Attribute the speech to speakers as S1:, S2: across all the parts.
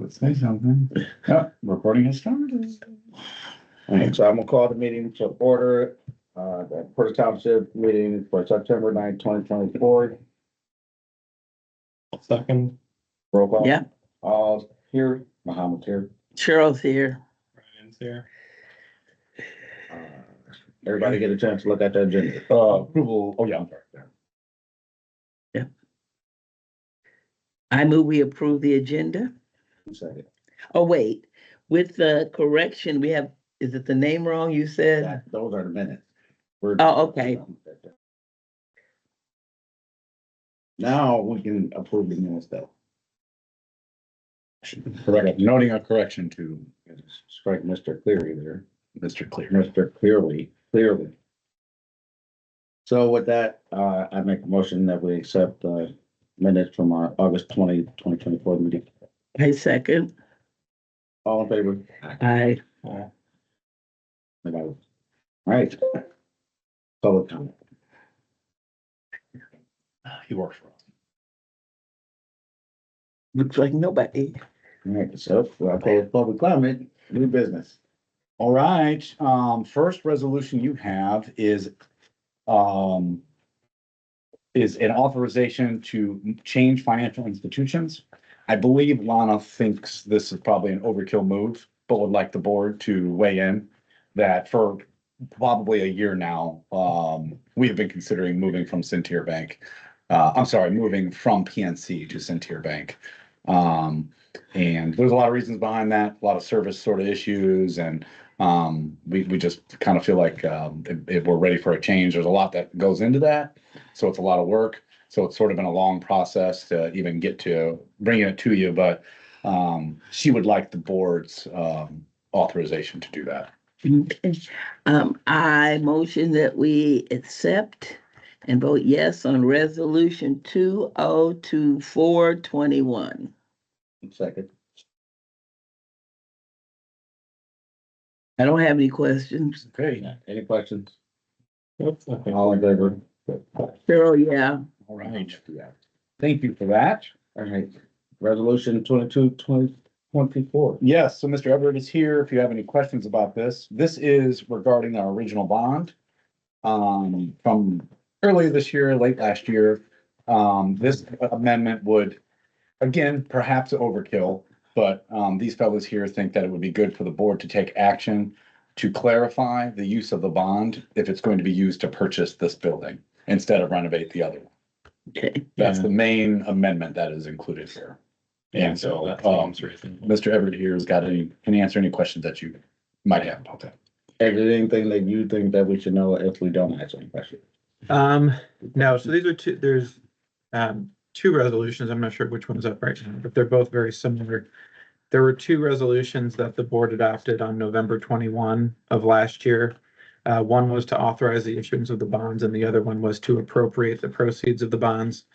S1: would say something. Yep, recording has started.
S2: All right, so I'm gonna call the meeting to order, the Portage Township meeting for September 9th, 2024.
S3: Second.
S2: Roll call.
S4: Yeah,
S2: All here, Muhammad's here.
S4: Cheryl's here.
S3: Ryan's here.
S2: Uh, Everybody get a chance to look at the agenda.
S1: Approval, oh yeah, I'm sorry.
S4: I move we approve the agenda.
S2: Second.
S4: Oh, wait, with the correction, we have, is it the name wrong you said?
S2: Those are the minutes.
S4: Oh, okay.
S2: Now we can approve the minutes though.
S1: Correct, noting a correction to
S2: Strike Mr. Cleary there.
S1: Mr. Clear.
S2: Mr. Clearly. So with that, I make a motion that we accept minutes from our August 2024 meeting.
S4: I second.
S2: All in favor?
S4: I,
S2: All right. Public comment.
S1: He works for us.
S4: looks like nobody.
S2: All right, so I'll close public comment, new business.
S1: All right, first resolution you have is an authorization to change financial institutions. I believe Lana thinks this is probably an overkill move, but would like the board to weigh in that for probably a year now, we have been considering moving from Centier Bank. Moving from PNC to Centier Bank. And there's a lot of reasons behind that, a lot of service sort of issues, and we just kind of feel like if we're ready for a change, there's a lot that goes into that. So it's a lot of work. So it's sort of been a long process to even get to bringing it to you, but she would like the board's authorization to do that.
S4: Okay. I motion that we accept and vote yes on resolution 2024-21.
S2: Second.
S4: I don't have any questions.
S1: Okay,
S2: Any questions?
S3: Oops,
S2: All in favor?
S4: Cheryl, yeah.
S1: all right. Thank you for that.
S2: All right, resolution 2024.
S1: Yes, so Mr. Everett is here. If you have any questions about this, this is regarding our original bond from earlier this year, late last year. This amendment would, again, perhaps overkill, but these fellows here think that it would be good for the board to take action to clarify the use of the bond if it's going to be used to purchase this building instead of renovate the other one.
S4: Okay.
S1: That's the main amendment that is included here. And so, Mr. Everett here has got can answer any questions that you might have about that.
S2: Is there anything that you think that we should know if we don't answer any questions?
S3: No, so these are there's two resolutions. I'm not sure which one's up right now, but they're both very similar. There were two resolutions that the board adopted on November 21 of last year. One was to authorize the issuance of the bonds and the other one was to appropriate the proceeds of the bonds.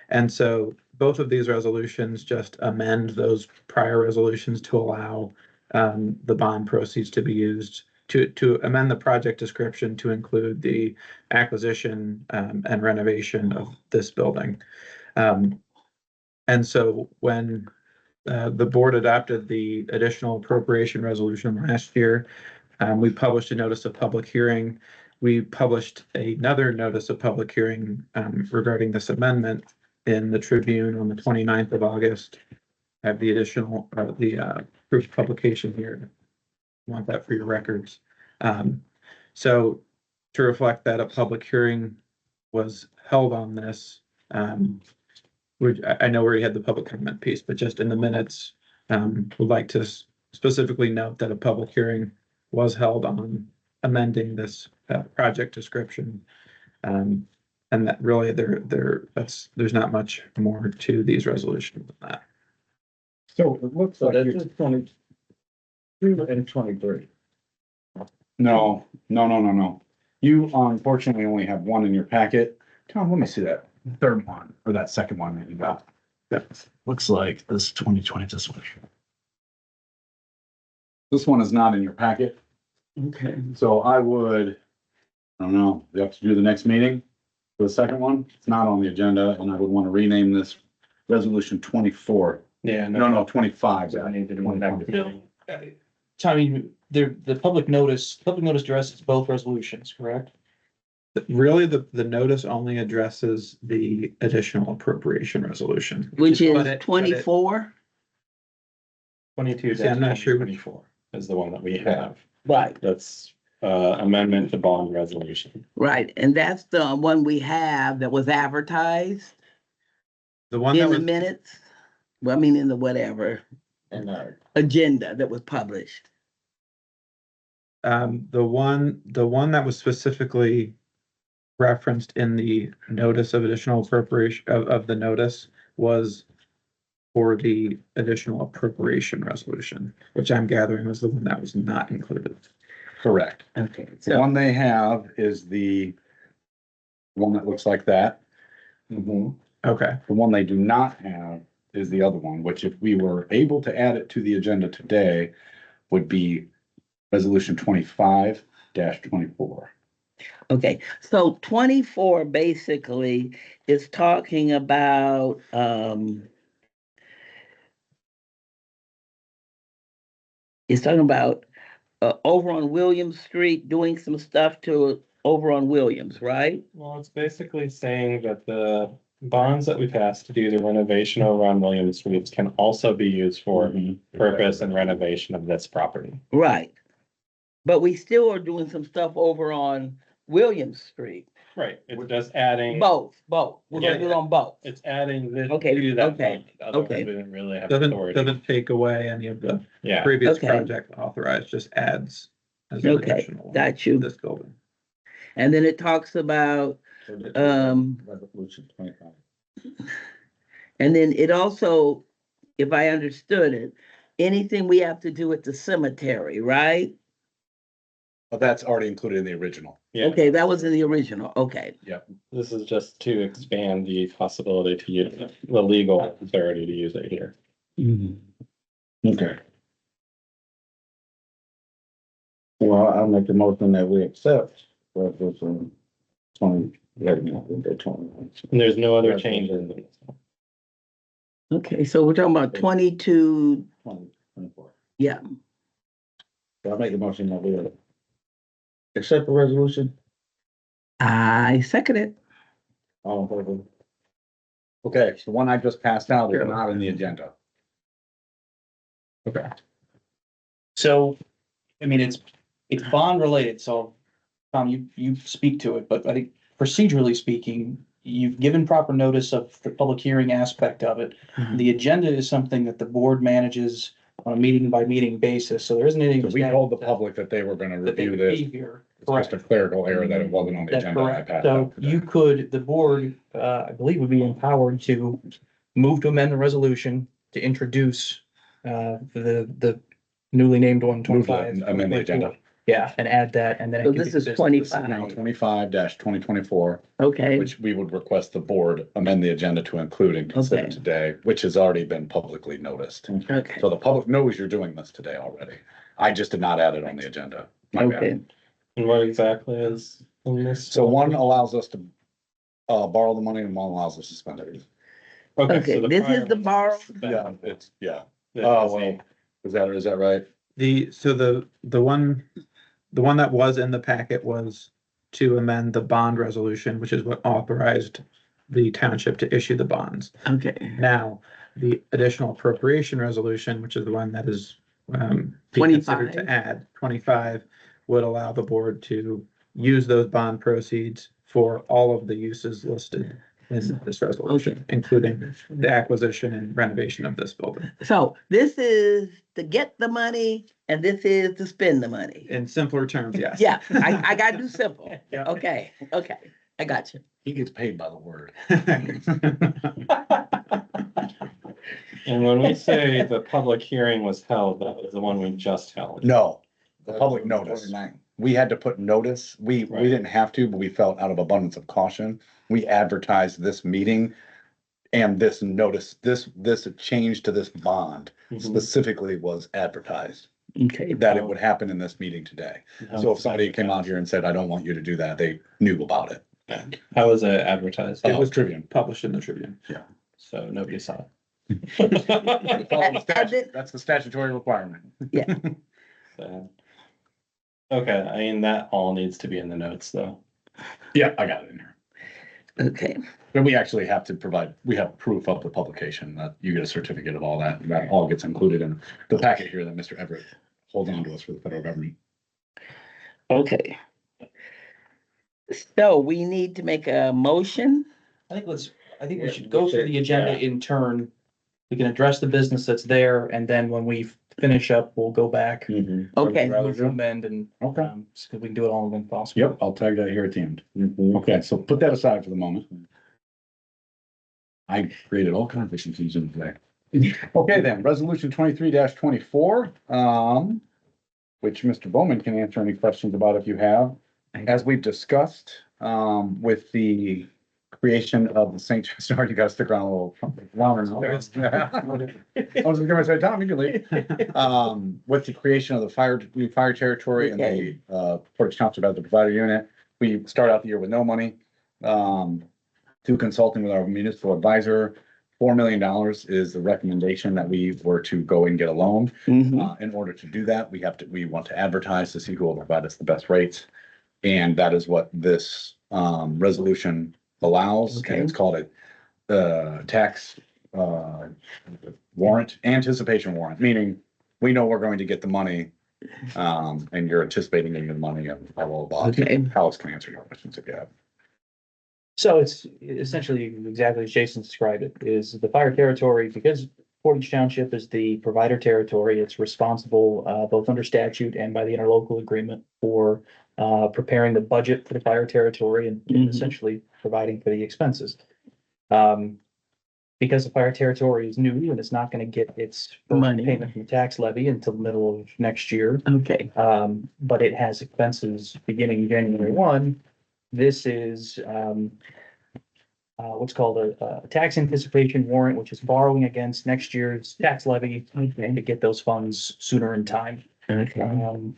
S3: And so both of these resolutions just amend those prior resolutions to allow the bond proceeds to be used to amend the project description to include the acquisition and renovation of this building. And so when the board adopted the additional appropriation resolution last year, we published a notice of public hearing. We published another notice of public hearing regarding this amendment in the Tribune on the 29th of August. I have the additional, proof publication here. Want that for your records. So to reflect that a public hearing was held on this, which I know where you had the public comment piece, but just in the minutes, would like to specifically note that a public hearing was held on amending this project description. And that really there's not much more to these resolutions than that.
S1: So it looks
S2: So
S1: like
S2: that's just 22 and 23.
S1: No. You unfortunately only have one in your packet. Tom, let me see that third one or that second one that you got.
S5: Looks like this 2020, this one.
S1: This one is not in your packet.
S4: Okay.
S1: So I don't know, we have to do the next meeting for the second one. It's not on the agenda and I would want to rename this resolution 24
S6: Yeah,
S1: No, 25.
S6: So I need to do one back to-
S7: No, Tommy, the public notice addresses both resolutions, correct?
S3: Really, the notice only addresses the additional appropriation resolution.
S4: Which
S3: But
S4: is
S3: it-
S4: 24?
S6: 22
S3: See, I'm not sure which-
S6: 24 is the one that we have.
S4: Right,
S6: That's amendment to bond resolution.
S4: right. And that's the one we have that was advertised
S3: The one that
S4: in the
S3: was,
S4: minutes. Well, I mean, in the whatever
S2: And,
S4: agenda that was published.
S3: the one that was specifically referenced in the notice of additional appropriation of the notice was for the additional appropriation resolution, which I'm gathering was the one that was not included.
S1: Correct.
S4: Okay.
S1: The
S4: So,
S1: one they have is the one that looks like that.
S3: Okay,
S1: The one they do not have is the other one, which if we were able to add it to the agenda today, would be resolution 25-24.
S4: okay, so 24 basically is talking about, it's talking about, over on Williams Street, doing some stuff to, over on Williams, right?
S6: Well, it's basically saying that the bonds that we passed to do the renovation over on Williams Street can also be used for purpose and renovation of this property.
S4: Right. But we still are doing some stuff over on Williams Street.
S6: Right, it's just adding,
S4: Both. We're gonna
S6: Yeah.
S4: do it on both.
S6: it's adding this
S4: Okay,
S6: to that
S4: okay,
S6: fund. Otherwise,
S4: okay.
S6: we didn't really have
S3: doesn't
S6: authority.
S3: take away any of the
S6: Yeah,
S3: previous
S4: Okay.
S3: project authorized, just adds as an
S4: Okay,
S3: additional one
S4: got
S3: to
S4: you.
S3: this building.
S4: And then it talks about,
S2: resolution 25.
S4: and then it also, if I understood it, anything we have to do at the cemetery, right?
S1: But that's already included in the original.
S6: yeah,
S4: Okay, that was in the original, okay.
S6: this is just to expand the possibility to use the legal authority to use it here.
S2: Okay. Well, I'll make the motion that we accept resolution 20, yeah, the 20.
S6: And there's no other changes.
S4: Okay, so we're talking about 22,
S2: 24.
S4: yeah,
S2: So I'll make the motion that we accept the resolution.
S4: I second it.
S2: All in favor?
S1: Okay, so the one I just passed out is
S4: Sure.
S1: not in the agenda.
S3: Okay.
S7: So, I mean, it's bond related, so Tom, you speak to it, but I think procedurally speaking, you've given proper notice of the public hearing aspect of it.
S4: Mhm.
S7: The agenda is something that the board manages on a meeting by meeting basis, so there isn't anything.
S1: So we told the public that they were gonna
S7: that they
S1: review
S7: would
S1: this.
S7: be here.
S1: It's just a clerical error that it wasn't on the
S7: That's
S1: agenda. I
S7: correct.
S1: passed
S7: So
S1: out today.
S7: you could, the board, I believe would be empowered to move to amend the resolution to introduce, the newly named one,
S1: Move to
S7: 25.
S1: amend the agenda.
S7: Yeah, and add that, and then. it
S4: So
S7: can
S4: this
S7: be
S4: is
S7: business.
S4: 25.
S1: Now 25-2024,
S4: Okay,
S1: which we would request the board amend the agenda to include and consider
S4: Okay.
S1: today, which has already been publicly noticed.
S4: okay,
S1: So the public knows you're doing this today already. I just did not add it on the agenda. My bad.
S4: okay.
S6: And what exactly is in this?
S1: So one allows us to borrow the money and one allows us to spend it.
S4: Okay,
S6: so the
S4: this
S6: prior
S4: is the
S6: one
S4: borrow.
S1: Yeah, it's, yeah.
S6: that
S1: Oh,
S6: is
S1: well, is that right?
S3: The one that was in the packet was to amend the bond resolution, which is what authorized the township to issue the bonds.
S4: Okay,
S3: Now, the additional appropriation resolution, which is the one that is being
S4: 25.
S3: considered to add, 25, would allow the board to use those bond proceeds for all of the uses listed in this resolution, including the acquisition and renovation of this building.
S4: so this is to get the money and this is to spend the money.
S3: In simpler terms, yes.
S4: Yeah, I gotta do simple.
S3: Yeah.
S4: Okay, I got you.
S1: He gets paid by the word.
S6: And when we say the public hearing was held, that was the one we just held.
S1: No, the public notice.
S2: 29.
S1: We had to put notice. We
S6: Right.
S1: didn't have to, but we felt out of abundance of caution. We advertised this meeting and this notice, this change to this bond
S6: Mhm.
S1: specifically was advertised,
S4: Okay,
S1: that it would happen in this meeting today. So if somebody came out here and said, I don't want you to do that, they knew about it.
S6: How was it advertised?
S1: It was Tribune.
S3: Published in the Tribune.
S6: So nobody saw it.
S1: Follow the
S4: I
S1: statute.
S4: did-
S1: That's the statutory requirement.
S6: Sad. Okay, I mean, that all needs to be in the notes, though.
S1: Yeah, I got it in here.
S4: Okay,
S1: But we actually have to provide, we have proof of the publication, that you get a certificate of all that, and that all gets included in the packet here that Mr. Everett holds on to us for the federal government.
S4: okay. So we need to make a motion.
S7: I think we
S2: Yeah,
S7: should go through the agenda
S2: yeah.
S7: in turn. We can address the business that's there, and then when we finish up, we'll go back.
S4: Okay.
S7: Amend and,
S1: Okay.
S7: so we can do it all in one possible.
S1: Yep, I'll tag that here at the end.
S2: Mhm.
S1: Okay, so put that aside for the moment. I created all kinds of confusion today. Okay, then, resolution 23-24, which Mr. Bowman can answer any questions about if you have. As we've discussed, with the creation of the St. Sorry, you gotta stick around a little longer. I was just gonna say, Tom, you can leave. With the creation of the new fire territory and the, Portage Township as the provider unit, we start out the year with no money. Through consulting with our municipal advisor, $4 million is the recommendation that we were to go and get a loan.
S4: Mhm.
S1: In order to do that, we want to advertise to see who will provide us the best rates. And that is what this, resolution allows, and it's called a, tax, warrant, anticipation warrant, meaning we know we're going to get the money, and you're anticipating getting the money, and blah, blah, blah.
S4: Okay.
S1: Alex can answer your questions if you have.
S7: So it's essentially exactly as Jason described it, is the fire territory, because Portage Township is the provider territory, it's responsible, both under statute and by the interlocal agreement for, preparing the budget for the fire territory and
S4: Mhm.
S7: essentially providing for the expenses. Because the fire territory is new and it's not gonna get its first
S4: Money.
S7: payment from the tax levy until the middle of next year.
S4: Okay,
S7: But it has expenses beginning January 1. This is, what's called a tax anticipation warrant, which is borrowing against next year's tax levy to get those funds sooner in time.
S4: okay,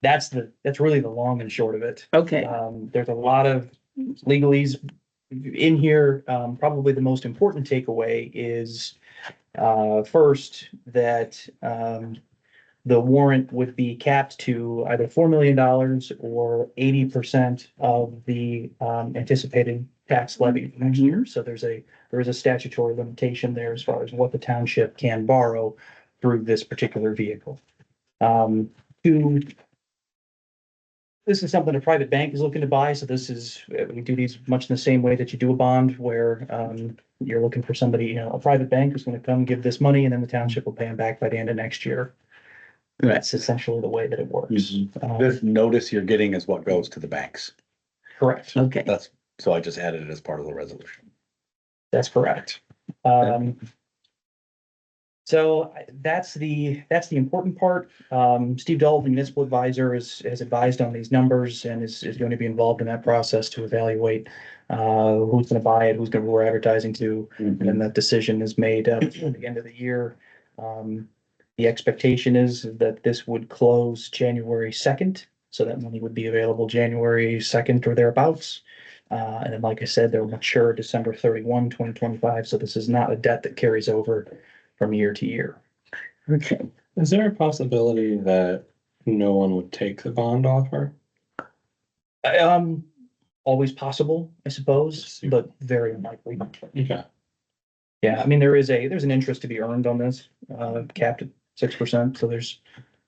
S7: That's really the long and short of it.
S4: okay,
S7: There's a lot of legalese in here. Probably the most important takeaway is, first, that, the warrant would be capped to either $4 million or 80% of the, anticipated tax levy for next year. So there is a statutory limitation there as far as what the township can borrow through this particular vehicle. This is something a private bank is looking to buy, so we do these much in the same way that you do a bond, where, you're looking for somebody, a private bank who's gonna come give this money, and then the township will pay them back by the end of next year. That's essentially the way that it works.
S1: This notice you're getting is what goes to the banks.
S7: Correct.
S4: okay.
S1: So I just added it as part of the resolution.
S7: That's correct. So that's the important part. Steve Dull, the municipal advisor, has advised on these numbers and is going to be involved in that process to evaluate who's gonna buy it, we're advertising to, and then that decision is made at the end of the year. The expectation is that this would close January 2nd, so that money would be available January 2nd or thereabouts. And then, like I said, they'll mature December 31, 2025, so this is not a debt that carries over from year to year.
S4: Okay,
S6: Is there a possibility that no one would take the bond offer?
S7: Always possible, I suppose, but very unlikely.
S6: Okay.
S7: Yeah, I mean, there's an interest to be earned on this, capped at 6%, so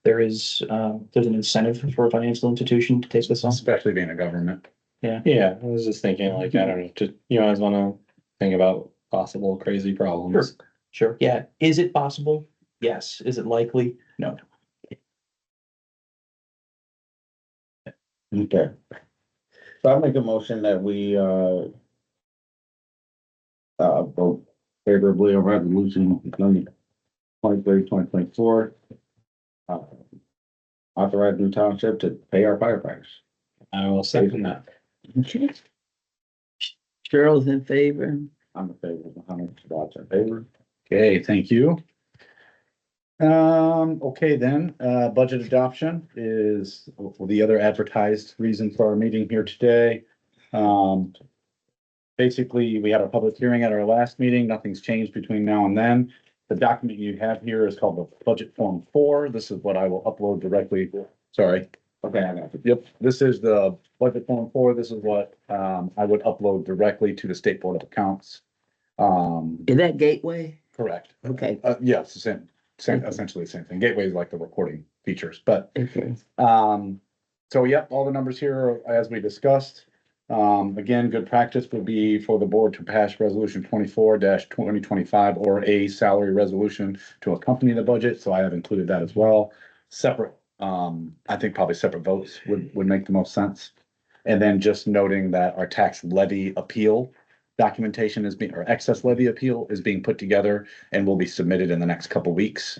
S7: there's an incentive for a financial institution to take this on.
S1: Especially being a government.
S6: Yeah, I was just thinking like, I don't know, you always wanna think about possible crazy problems.
S7: Sure, yeah. Is it possible? Yes. Is it likely? No.
S2: Okay. So I'll make a motion that we, vote favorably on resolution number 2024. Authorizing the township to pay our firefighters.
S6: I will second that.
S4: okay. Cheryl's in favor.
S2: I'm in favor, 100% in favor.
S1: Okay, thank you. Okay, then, budget adoption is the other advertised reason for our meeting here today. basically, we had a public hearing at our last meeting. Nothing's changed between now and then. The document you have here is called the Budget Form 4. This is what I will upload directly. Sorry.
S2: Okay, I got it.
S1: Yep, this is the Budget Form 4. This is what I would upload directly to the State Board of Accounts.
S4: Is that Gateway?
S1: Correct.
S4: Okay,
S1: Yes, the same, essentially the same thing. Gateway is like the reporting features, but
S4: okay.
S1: so yep, all the numbers here are as we discussed. Again, good practice would be for the board to pass resolution 24-2025 or a salary resolution to accompany the budget. So I have included that as well. Separate, I think probably separate votes would make the most sense. And then just noting that our tax levy appeal documentation is being, or excess levy appeal is being put together and will be submitted in the next couple weeks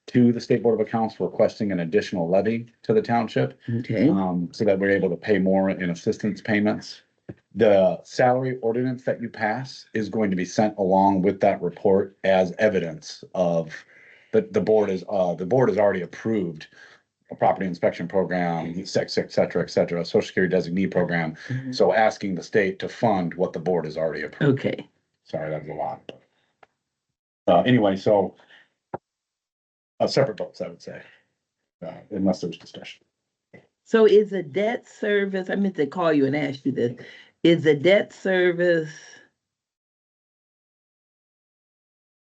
S1: to the State Board of Accounts requesting an additional levy to the township.
S4: Okay,
S1: So that we're able to pay more in assistance payments. The salary ordinance that you pass is going to be sent along with that report as evidence of that the board has already approved a property inspection program, et cetera, social security designee program.
S4: Mhm.
S1: So asking the state to fund what the board has already approved.
S4: okay.
S1: Sorry, that was a lot. Anyway, so separate votes, I would say, unless there's discussion.
S4: So is a debt service, I meant to call you and ask you this, is the debt service